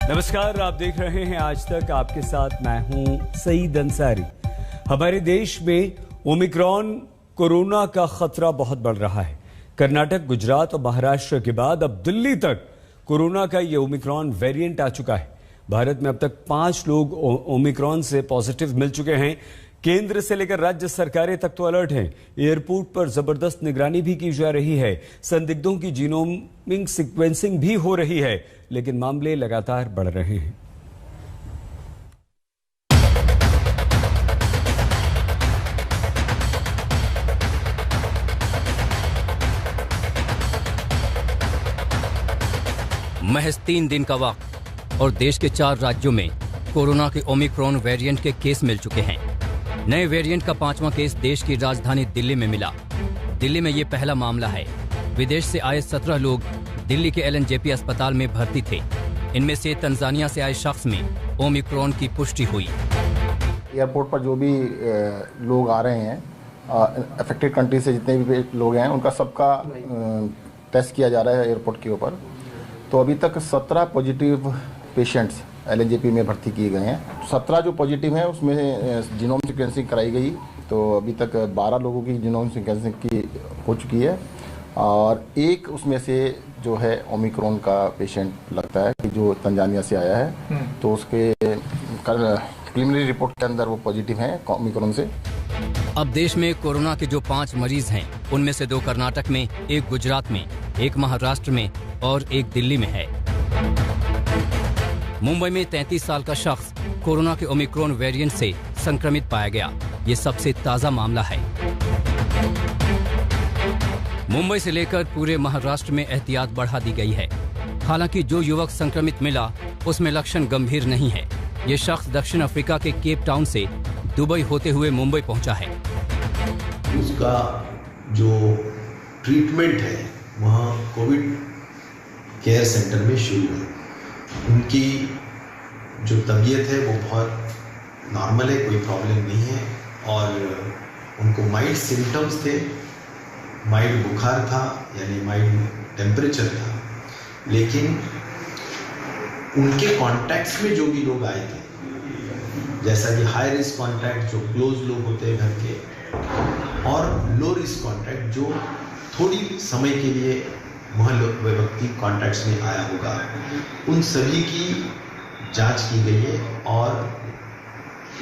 नमस्कार, आप देख रहे हैं आज तक। आपके साथ मैं हूं सईद अंसारी। हमारे देश में ओमिक्रॉन कोरोना का खतरा बहुत बढ़ रहा है। कर्नाटक, गुजरात और महाराष्ट्र के बाद अब दिल्ली तक कोरोना का ये ओमिक्रॉन वेरिएंट आ चुका है। भारत में अब तक 5 लोग ओमिक्रॉन से पॉजिटिव मिल चुके हैं। केंद्र से लेकर राज्य सरकारें तक तो अलर्ट हैं। एयरपोर्ट पर जबरदस्त निगरानी भी की जा रही है। संदिग्धों की जीनोमिक सीक्वेंसिंग भी हो रही है, लेकिन मामले लगातार बढ़ रहे हैं। महज 3 दिन का वक्त और देश के 4 राज्यों में कोरोना के ओमिक्रॉन वेरिएंट के केस मिल चुके हैं। नए वेरिएंट का 5वां केस देश की राजधानी दिल्ली में मिला। दिल्ली में ये पहला मामला है। विदेश से आए 17 लोग दिल्ली के LNJP अस्पताल में भर्ती थे। इनमें से तंजानिया से आए शख्स में ओमिक्रॉन की पुष्टि हुई। एयरपोर्ट पर जो भी लोग आ रहे हैं, अफेक्टेड कंट्री से जितने भी लोग हैं, उनका सबका टेस्ट किया जा रहा है एयरपोर्ट के ऊपर। तो अभी तक 17 पॉजिटिव पेशेंट्स LNJP में भर्ती किए गए हैं। 17 जो पॉजिटिव हैं उसमें जीनोम सीक्वेंसिंग कराई गई, तो अभी तक 12 लोगों की जीनोम सीक्वेंसिंग की हो चुकी है और एक उसमें से जो है ओमिक्रॉन का पेशेंट लगता है कि जो तंजानिया से आया है, तो उसके प्रिलिमिनरी रिपोर्ट के अंदर वो पॉजिटिव हैं ओमिक्रॉन से। अब देश में कोरोना के जो 5 मरीज हैं, उनमें से 2 कर्नाटक में, 1 गुजरात में, 1 महाराष्ट्र में और 1 दिल्ली में है। मुंबई में 33 साल का शख्स कोरोना के ओमिक्रॉन वेरिएंट से संक्रमित पाया गया। ये सबसे ताजा मामला है। मुंबई से लेकर पूरे महाराष्ट्र में एहतियात बढ़ा दी गई है। हालांकि जो युवक संक्रमित मिला उसमें लक्षण गंभीर नहीं है। ये शख्स दक्षिण अफ्रीका के केप टाउन से दुबई होते हुए मुंबई पहुंचा है। उसका जो ट्रीटमेंट है वहाँ कोविड केयर सेंटर में शुरू है। उनकी जो तबीयत है वो बहुत नॉर्मल है, कोई प्रॉब्लम नहीं है और उनको माइल्ड सिम्टम्स थे, माइल्ड बुखार था यानी माइल्ड टेम्परेचर था, लेकिन उनके कॉन्टैक्ट्स में जो भी लोग आए थे, जैसा कि हाई रिस्क कॉन्टैक्ट जो क्लोज लोग होते हैं घर के और लो रिस्क कॉन्टैक्ट जो थोड़ी समय के लिए वह व्यक्ति कॉन्टैक्ट्स में आया होगा, उन सभी की जांच की गई है और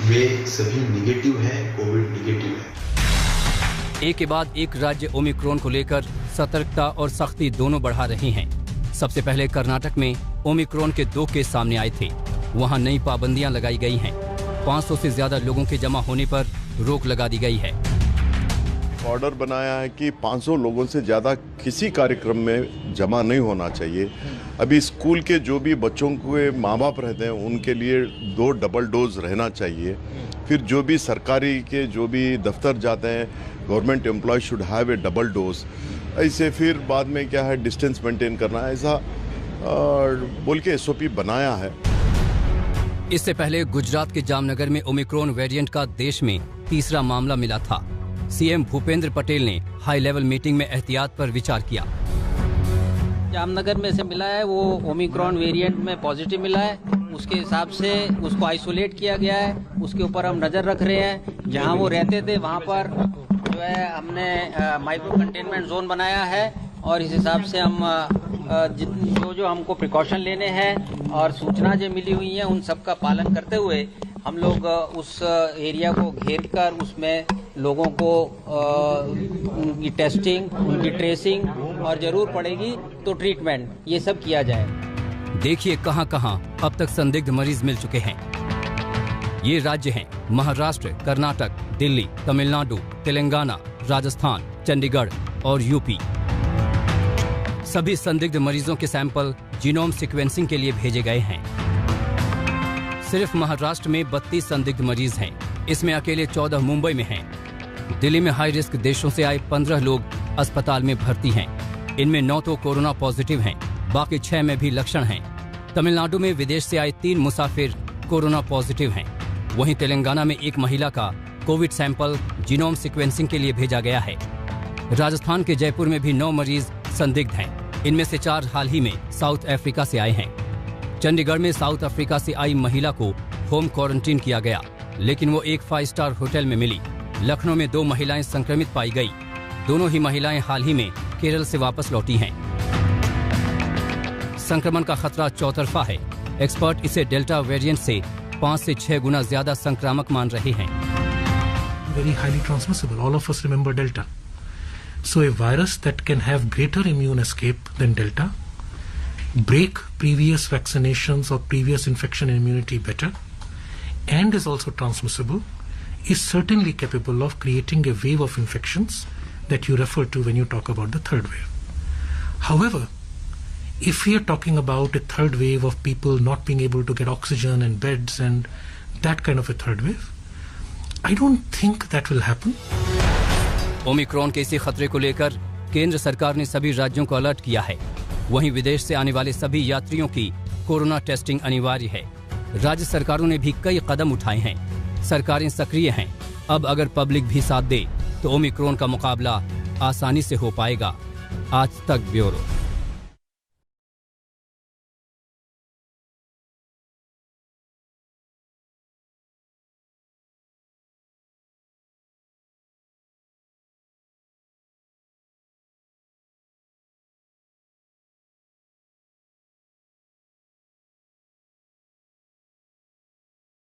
वे सभी निगेटिव हैं, कोविड निगेटिव है। एक के बाद एक राज्य ओमिक्रॉन को लेकर सतर्कता और सख्ती दोनों बढ़ा रहे हैं। सबसे पहले कर्नाटक में ओमिक्रॉन के 2 केस सामने आए थे। वहां नई पाबंदियां लगाई गई हैं। 500 से ज्यादा लोगों के जमा होने पर रोक लगा दी गई है। ऑर्डर बनाया है कि 500 लोगों से ज़्यादा किसी कार्यक्रम में जमा नहीं होना चाहिए। अभी स्कूल के जो भी बच्चों के माँ बाप रहते हैं उनके लिए 2 डबल डोज रहना चाहिए। फिर जो भी सरकारी के जो भी दफ्तर जाते हैं, government employ should have a double dose. ऐसे फिर बाद में क्या है, डिस्टेंस मेंटेन करना, ऐसा बोल के SOP बनाया है। इससे पहले गुजरात के जामनगर में ओमिक्रॉन वेरिएंट का देश में 3रा मामला मिला था। CM भूपेंद्र पटेल ने हाई लेवल मीटिंग में एहतियात पर विचार किया। जामनगर में से मिला है, वो ओमिक्रॉन वेरिएंट में पॉजिटिव मिला है। उसके हिसाब से उसको आइसोलेट किया गया है। उसके ऊपर हम नजर रख रहे हैं। जहां वो रहते थे वहां पर जो है हमने माइक्रो कंटेनमेंट जोन बनाया है और इस हिसाब से हम जो हमको प्रिकॉशन लेने हैं और सूचना जो मिली हुई है उन सब का पालन करते हुए हम लोग उस एरिया को घेर कर उसमें लोगों को उनकी टेस्टिंग, उनकी ट्रेसिंग और जरूर पड़ेगी तो ट्रीटमेंट, ये सब किया जाए। देखिए कहां-कहां अब तक संदिग्ध मरीज मिल चुके हैं। ये राज्य हैं महाराष्ट्र, कर्नाटक, दिल्ली, तमिलनाडु, तेलंगाना, राजस्थान, चंडीगढ़ और यूपी। सभी संदिग्ध मरीजों के सैंपल जीनोम सीक्वेंसिंग के लिए भेजे गए हैं। सिर्फ महाराष्ट्र में 32 संदिग्ध मरीज हैं। इसमें अकेले 14 मुंबई में हैं। दिल्ली में हाई रिस्क देशों से आए 15 लोग अस्पताल में भर्ती हैं। इनमें 9 तो कोरोना पॉजिटिव हैं, बाकी 6 में भी लक्षण हैं। तमिलनाडु में विदेश से आए 3 मुसाफिर कोरोना पॉजिटिव हैं। वहीं तेलंगाना में एक महिला का कोविड सैंपल जीनोम सीक्वेंसिंग के लिए भेजा गया है। राजस्थान के जयपुर में भी 9 मरीज संदिग्ध हैं। इनमें से 4 हाल ही में साउथ अफ्रीका से आए हैं। चंडीगढ़ में साउथ अफ्रीका से आई महिला को होम क्वारंटीन किया गया, लेकिन वो एक 5 स्टार होटल में मिली। लखनऊ में 2 महिलाएं संक्रमित पाई गई। दोनों ही महिलाएं हाल ही में केरल से वापस लौटी हैं। संक्रमण का खतरा चौतरफा है। एक्सपर्ट इसे डेल्टा वेरिएंट से 5 से 6 गुना ज्यादा संक्रामक मान रहे हैं। Very highly transmissible. All of us remember Delta. So a virus that can have greater immune escape than Delta, break previous vaccinations or previous infection immunity better, and is also transmissible, is certainly capable of creating a wave of infections that you refer to when you talk about the third wave. However, if we are talking about a third wave of people not being able to get oxygen and beds and that kind of a third wave, I don't think that will happen. Omicron के इसी खतरे को लेकर केंद्र सरकार ने सभी राज्यों को अलर्ट किया है। वहीं विदेश से आने वाले सभी यात्रियों की कोरोना टेस्टिंग अनिवार्य है। राज्य सरकारों ने भी कई कदम उठाए हैं। सरकारें सक्रिय हैं। अब अगर पब्लिक भी साथ दे तो ओमिक्रॉन का मुकाबला आसानी से हो पाएगा। आज तक ब्यूरो।